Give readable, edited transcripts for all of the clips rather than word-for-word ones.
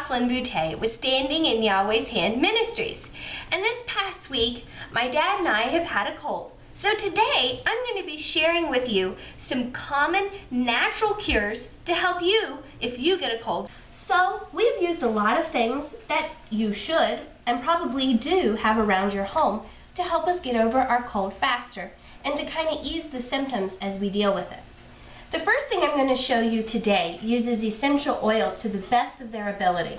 Jocelyn Boutte with Standing in Yahweh's Hand Ministries. And this past week, my dad and I have had a cold. So today, I'm going to be sharing with you some common natural cures to help you if you get a cold. So we've used a lot of things that you should and probably do have around your home to help us get over our cold faster and to kind of ease the symptoms as we deal with it. The first thing I'm going to show you today uses essential oils to the best of their ability.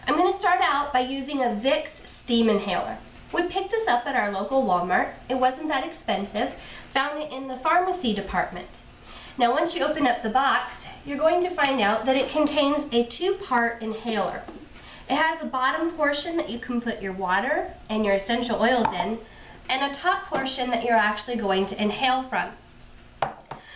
I'm going to start out by using a Vicks steam inhaler. We picked this up at our local Walmart. It wasn't that expensive. Found it in the pharmacy department. Now once you open up the box, you're going to find out that it contains a two-part inhaler. It has a bottom portion that you can put your water and your essential oils in, and a top portion that you're actually going to inhale from.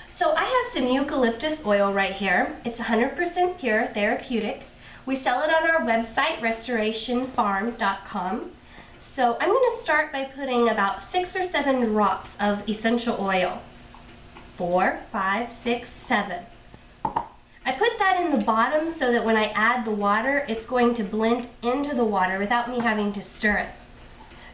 So I have some eucalyptus oil right here. It's 100% pure, therapeutic. We sell it on our website, restorationfarm.com. So I'm going to start by putting about 6 or 7 drops of essential oil. 4, 5, 6, 7. I put that in the bottom so that when I add the water, it's going to blend into the water without me having to stir it.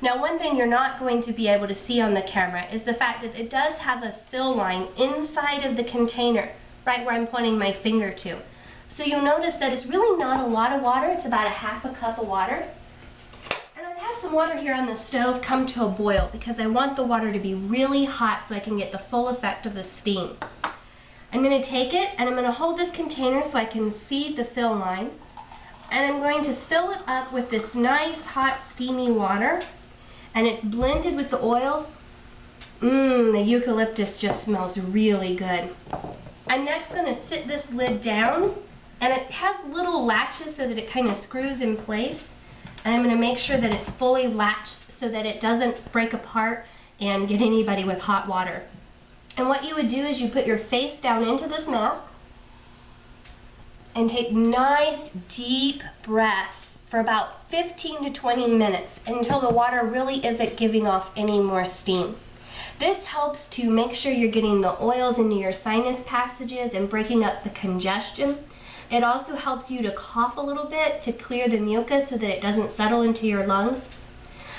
Now one thing you're not going to be able to see on the camera is the fact that it does have a fill line inside of the container, right where I'm pointing my finger to. So you'll notice that it's really not a lot of water, it's about a half a cup of water. And I've had some water here on the stove come to a boil because I want the water to be really hot so I can get the full effect of the steam. I'm going to take it and I'm going to hold this container so I can see the fill line. And I'm going to fill it up with this nice hot steamy water. And it's blended with the oils. The eucalyptus just smells really good. I'm next going to sit this lid down, and it has little latches so that it kind of screws in place. And I'm going to make sure that it's fully latched so that it doesn't break apart and get anybody with hot water. And what you would do is you put your face down into this mask and take nice deep breaths for about 15 to 20 minutes until the water really isn't giving off any more steam. This helps to make sure you're getting the oils into your sinus passages and breaking up the congestion. It also helps you to cough a little bit to clear the mucus so that it doesn't settle into your lungs.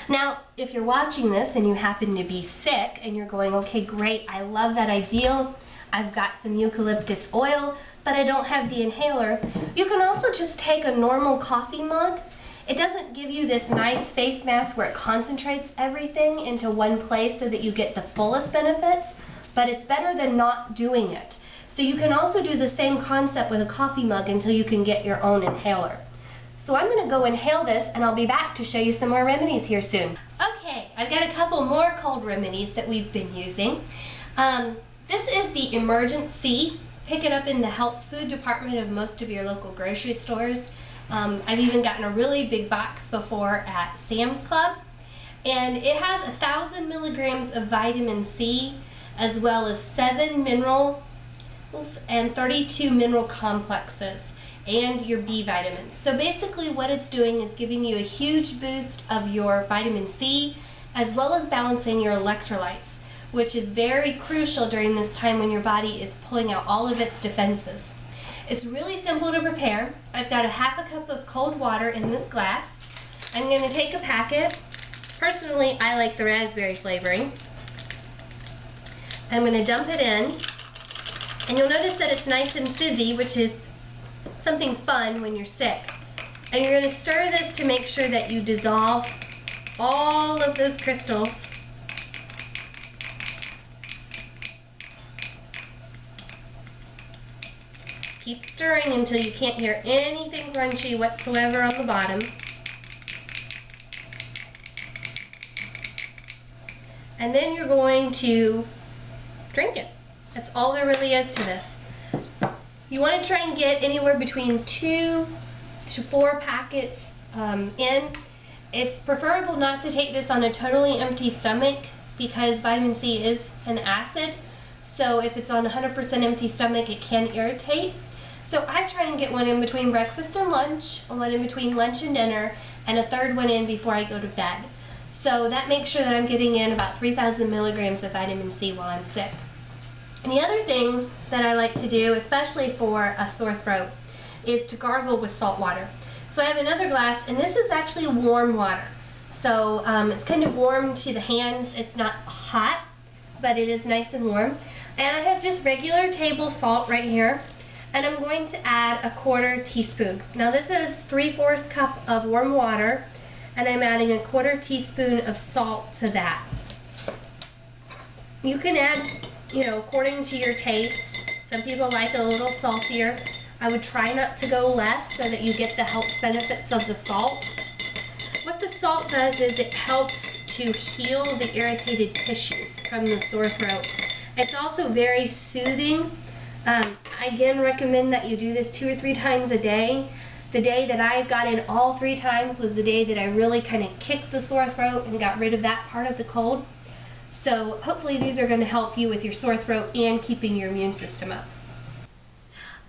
Now, if you're watching this and you happen to be sick and you're going, okay, great, I love that idea. I've got some eucalyptus oil, but I don't have the inhaler. You can also just take a normal coffee mug. It doesn't give you this nice face mask where it concentrates everything into one place so that you get the fullest benefits, but it's better than not doing it. So you can also do the same concept with a coffee mug until you can get your own inhaler. So I'm going to go inhale this and I'll be back to show you some more remedies here soon. Okay, I've got a couple more cold remedies that we've been using. This is the Emergency. Pick it up in the health food department of most of your local grocery stores. I've even gotten a really big box before at Sam's Club. And it has 1,000 milligrams of vitamin C as well as 7 minerals and 32 mineral complexes and your B vitamins. So basically what it's doing is giving you a huge boost of your vitamin C as well as balancing your electrolytes, which is very crucial during this time when your body is pulling out all of its defenses. It's really simple to prepare. I've got a half a cup of cold water in this glass. I'm going to take a packet. Personally, I like the raspberry flavoring. I'm going to dump it in. And you'll notice that it's nice and fizzy, which is something fun when you're sick. And you're going to stir this to make sure that you dissolve all of those crystals. Keep stirring until you can't hear anything crunchy whatsoever on the bottom. And then you're going to drink it. That's all there really is to this. You want to try and get anywhere between 2 to 4 packets in. It's preferable not to take this on a totally empty stomach because vitamin C is an acid. So if it's on 100% empty stomach, it can irritate. So I try and get one in between breakfast and lunch, one in between lunch and dinner, and a third one in before I go to bed. So that makes sure that I'm getting in about 3,000 milligrams of vitamin C while I'm sick. And the other thing that I like to do, especially for a sore throat, is to gargle with salt water. So I have another glass, and this is actually warm water. So it's kind of warm to the hands. It's not hot, but it is nice and warm. And I have just regular table salt right here. And I'm going to add a 1/4 teaspoon. Now this is 3/4 cup of warm water, and I'm adding a 1/4 teaspoon of salt to that. You can add, according to your taste. Some people like a little saltier. I would try not to go less so that you get the health benefits of the salt. What the salt does is it helps to heal the irritated tissues from the sore throat. It's also very soothing. I again recommend that you do this 2 or 3 times a day. The day that I got in all 3 times was the day that I really kind of kicked the sore throat and got rid of that part of the cold. So hopefully these are going to help you with your sore throat and keeping your immune system up.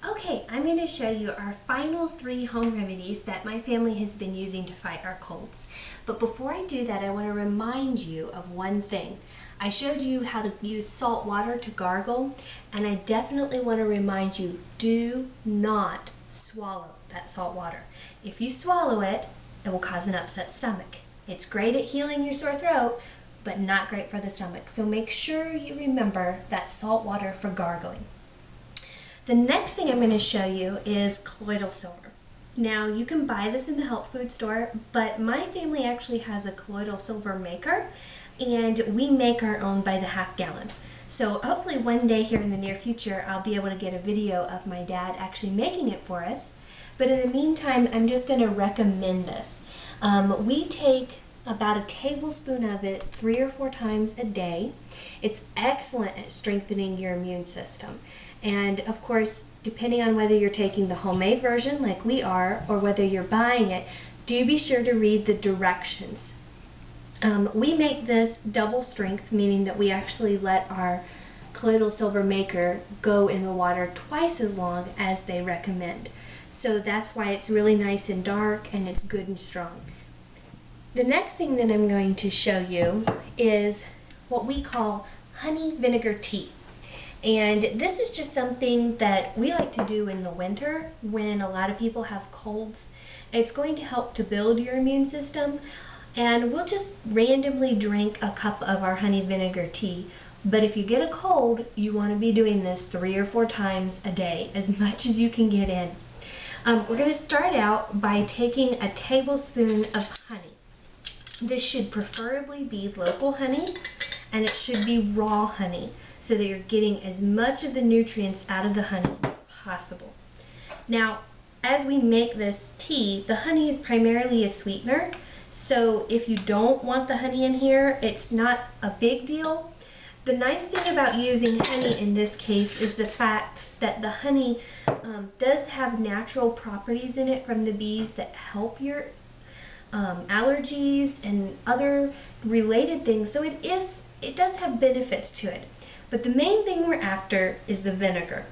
Okay, I'm going to show you our final 3 home remedies that my family has been using to fight our colds. But before I do that, I want to remind you of one thing. I showed you how to use salt water to gargle, and I definitely want to remind you, do not swallow that salt water. If you swallow it, it will cause an upset stomach. It's great at healing your sore throat, but not great for the stomach. So make sure you remember that salt water for gargling. The next thing I'm going to show you is colloidal silver. Now you can buy this in the health food store, but my family actually has a colloidal silver maker, and we make our own by the half gallon. So hopefully one day here in the near future I'll be able to get a video of my dad actually making it for us. But in the meantime, I'm just going to recommend this. We take about a tablespoon of it 3 or 4 times a day. It's excellent at strengthening your immune system. And of course, depending on whether you're taking the homemade version like we are or whether you're buying it, do be sure to read the directions. We make this double strength, meaning that we actually let our colloidal silver maker go in the water twice as long as they recommend. So that's why it's really nice and dark and it's good and strong. The next thing that I'm going to show you is what we call honey vinegar tea. And this is just something that we like to do in the winter when a lot of people have colds. It's going to help to build your immune system, and we'll just randomly drink a cup of our honey vinegar tea. But if you get a cold, you want to be doing this 3 or 4 times a day, as much as you can get in. We're going to start out by taking a tablespoon of honey. This should preferably be local honey, and it should be raw honey, so that you're getting as much of the nutrients out of the honey as possible. Now, as we make this tea, the honey is primarily a sweetener, so if you don't want the honey in here, it's not a big deal. The nice thing about using honey in this case is the fact that the honey does have natural properties in it from the bees that help your allergies and other related things, so it does have benefits to it. But the main thing we're after is the vinegar.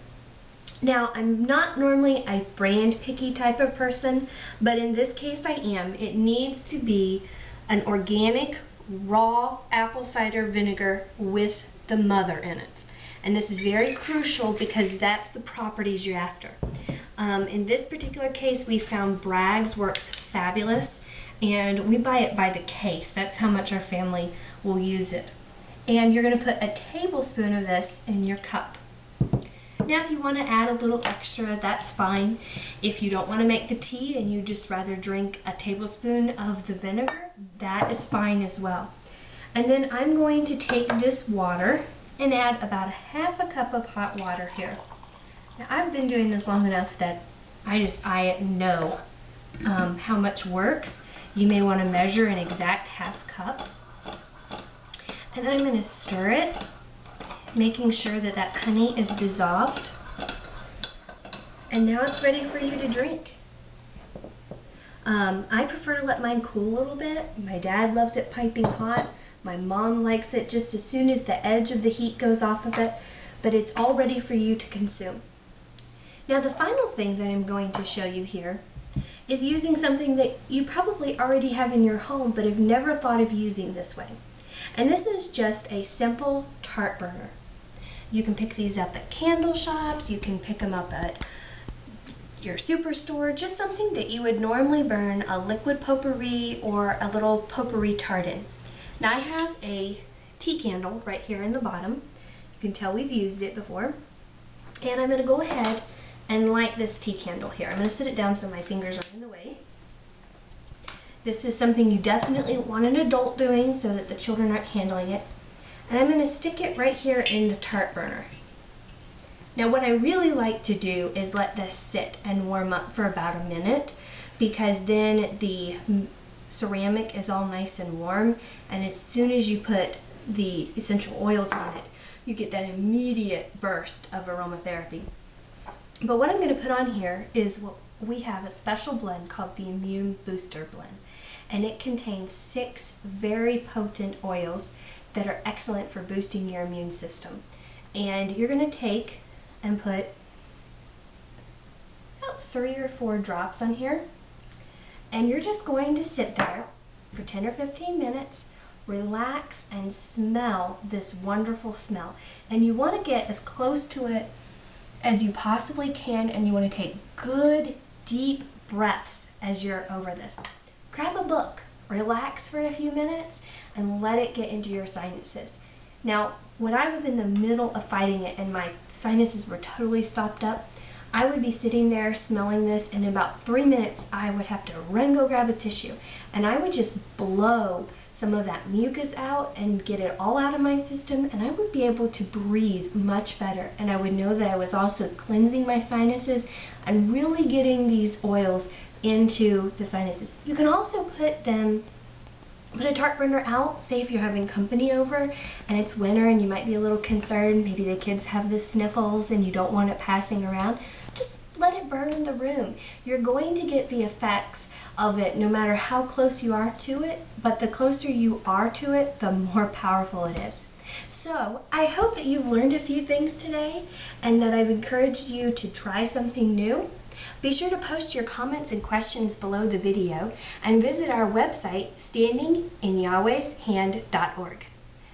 Now, I'm not normally a brand picky type of person, but in this case I am. It needs to be an organic, raw apple cider vinegar with the mother in it. And this is very crucial because that's the properties you're after. In this particular case, we found Bragg's works fabulous, and we buy it by the case. That's how much our family will use it. And you're going to put a tablespoon of this in your cup. Now if you want to add a little extra, that's fine. If you don't want to make the tea and you just rather drink a tablespoon of the vinegar, that is fine as well. And then I'm going to take this water and add about a ½ cup of hot water here. Now I've been doing this long enough that I know how much works. You may want to measure an exact ½ cup. And then I'm going to stir it, making sure that that honey is dissolved. And now it's ready for you to drink. I prefer to let mine cool a little bit. My dad loves it piping hot. My mom likes it just as soon as the edge of the heat goes off of it, but it's all ready for you to consume. Now the final thing that I'm going to show you here is using something that you probably already have in your home but have never thought of using this way. And this is just a simple tart burner. You can pick these up at candle shops, you can pick them up at your superstore, just something that you would normally burn a liquid potpourri or a little potpourri tart in. Now I have a tea candle right here in the bottom. You can tell we've used it before. And I'm going to go ahead and light this tea candle here. I'm going to sit it down so my fingers aren't in the way. This is something you definitely want an adult doing so that the children aren't handling it. And I'm going to stick it right here in the tart burner. Now what I really like to do is let this sit and warm up for about a minute, because then the ceramic is all nice and warm, and as soon as you put the essential oils on it, you get that immediate burst of aromatherapy. But what I'm going to put on here is what we have, a special blend called the Immune Booster Blend, and it contains 6 very potent oils that are excellent for boosting your immune system. And you're going to take and put about 3 or 4 drops on here, and you're just going to sit there for 10 or 15 minutes, relax, and smell this wonderful smell. And you want to get as close to it as you possibly can, and you want to take good deep breaths as you're over this. Grab a book, relax for a few minutes, and let it get into your sinuses. Now, when I was in the middle of fighting it and my sinuses were totally stopped up, I would be sitting there smelling this, and in about 3 minutes I would have to run go grab a tissue, and I would just blow some of that mucus out and get it all out of my system, and I would be able to breathe much better, and I would know that I was also cleansing my sinuses and really getting these oils into the sinuses. You can also put a tart burner out, say if you're having company over and it's winter and you might be a little concerned, maybe the kids have the sniffles and you don't want it passing around, just let it burn in the room. You're going to get the effects of it no matter how close you are to it, but the closer you are to it, the more powerful it is. So I hope that you've learned a few things today and that I've encouraged you to try something new. Be sure to post your comments and questions below the video and visit our website, standinginyahwehshand.org.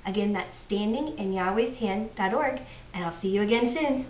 Again, that's standinginyahwehshand.org, and I'll see you again soon.